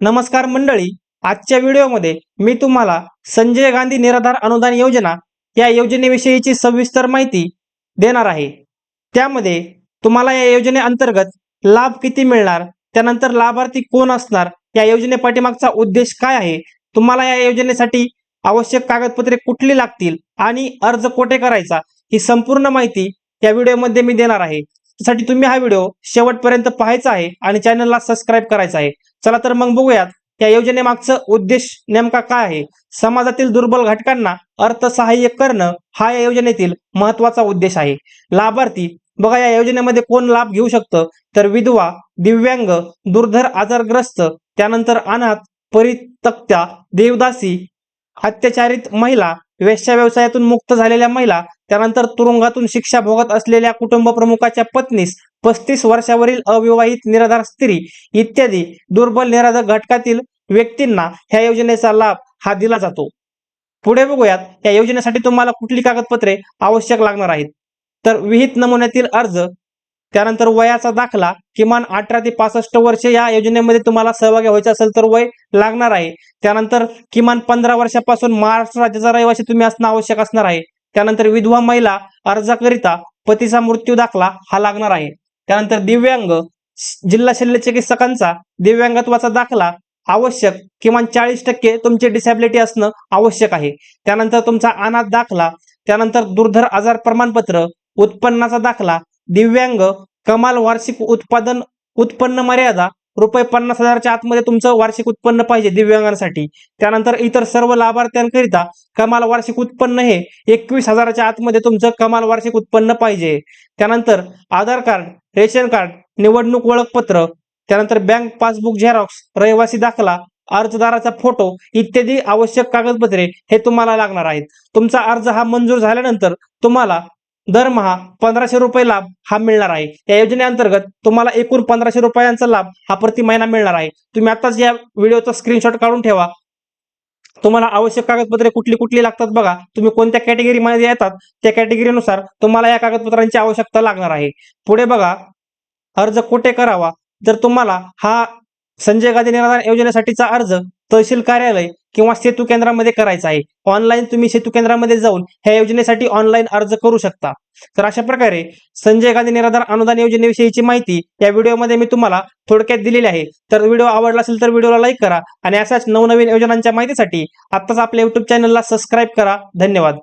नमस्कार मंडळी, आजच्या व्हिडिओमध्ये मी तुम्हाला संजय गांधी निराधार अनुदान योजना या योजनेविषयीची सविस्तर माहिती देणार आहे। त्यामध्ये तुम्हाला या योजनेअंतर्गत लाभ किती मिळणार, त्यानंतर लाभार्थी कोण असणार, या योजनेपाठीमागचा उद्देश काय आहे, तुम्हाला या योजनेसाठी आवश्यक कागदपत्रे कुठली लागतील आणि अर्ज कुठे करायचा, ही संपूर्ण माहिती या व्हिडिओमध्ये मी देणार आहे। त्यासाठी तुम्ही हा व्हिडिओ शेवटपर्यंत पाहायचा आहे आणि चॅनलला सबस्क्राइब करायचा आहे। चला तर मग बघूयात या योजनेमागचं उद्देश नेमका काय आहे। समाजातील दुर्बल घटकांना अर्थसहाय्य करणं हा या योजनेतील महत्त्वाचा उद्देश आहे। लाभार्थी बघा, या योजनेमध्ये कोण लाभ घेऊ शकतं, तर विधवा, दिव्यांग, दुर्धर आजारग्रस्त, त्यानंतर अनाथ, परित्यक्त्या, देवदासी, अत्याचारित महिला, वेश्या व्यवसायातून मुक्त झालेल्या महिला, त्यानंतर तुरुंगातून शिक्षा भोगत असलेल्या कुटुंब प्रमुखाच्या पत्नीस, 35 वर्षावरील अविवाहित निराधार स्त्री इत्यादी दुर्बल निराधार घटकातील व्यक्तींना ह्या योजनेचा लाभ हा दिला जातो। पुढे बघूयात या योजनेसाठी तुम्हाला कुठली कागदपत्रे आवश्यक लागणार आहेत। तर विहित नमुन्यातील अर्ज, त्यानंतर वयाचा दाखला, किमान 18 ते 65 वर्ष या योजनेमध्ये तुम्हाला सहभागी व्हायचं असेल तर वय लागणार आहे। त्यानंतर किमान 15 वर्षापासून महाराष्ट्र राज्याचा रहिवासी तुम्ही असणं आवश्यक असणार आहे। त्यानंतर विधवा महिला अर्जाकरिता पतीचा मृत्यू दाखला हा लागणार आहे। त्यानंतर दिव्यांग, जिल्हा शल्य चिकित्सकांचा दिव्यांगत्वाचा दाखला आवश्यक, किमान 40% तुमची डिसॅबिलिटी असणं आवश्यक आहे। त्यानंतर तुमचा अनाथ दाखला, त्यानंतर दुर्धर आजार प्रमाणपत्र, उत्पन्नाचा दाखला, दिव्यांग, कमाल वार्षिक उत्पन्न मर्यादा ₹50,000च्या आतमध्ये तुमचं वार्षिक उत्पन्न पाहिजे दिव्यांगांसाठी। त्यानंतर इतर सर्व लाभार्थ्यांकरिता कमाल वार्षिक उत्पन्न हे 21,000च्या आतमध्ये तुमचं कमाल वार्षिक उत्पन्न पाहिजे। त्यानंतर आधार कार्ड, रेशन कार्ड, निवडणूक ओळखपत्र, त्यानंतर बँक पासबुक झेरॉक्स, रहिवासी दाखला, अर्जदाराचा फोटो इत्यादी आवश्यक कागदपत्रे हे तुम्हाला लागणार आहेत। तुमचा अर्ज हा मंजूर झाल्यानंतर तुम्हाला दरमहा ₹1500 लाभ हा मिळणार आहे। या योजनेअंतर्गत तुम्हाला एकूण ₹1500 लाभ हा प्रति महिना मिळणार आहे। तुम्ही आताच या व्हिडिओचा स्क्रीनशॉट काढून ठेवा। तुम्हाला आवश्यक कागदपत्रे कुठली कुठली लागतात बघा, तुम्ही कोणत्या कॅटेगरीमध्ये येतात त्या कॅटेगरीनुसार तुम्हाला या कागदपत्रांची आवश्यकता लागणार आहे। पुढे बघा, अर्ज कुठे करावा, तर तुम्हाला हा संजय गांधी निराधार योजनेसाठीचा अर्ज तहसील कार्यालय किंवा सेतू केंद्रामध्ये करायचा आहे। ऑनलाईन तुम्ही सेतू केंद्रामध्ये जाऊन ह्या योजनेसाठी ऑनलाईन अर्ज करू शकता। तर अशा प्रकारे संजय गांधी निराधार अनुदान योजनेविषयीची माहिती या व्हिडिओमध्ये मी तुम्हाला थोडक्यात दिलेली आहे। तर व्हिडिओ आवडला असेल तर व्हिडिओला लाईक करा आणि अशाच नवनवीन योजनांच्या माहितीसाठी आत्ताच आपल्या YouTube चॅनलला सबस्क्राइब करा। धन्यवाद।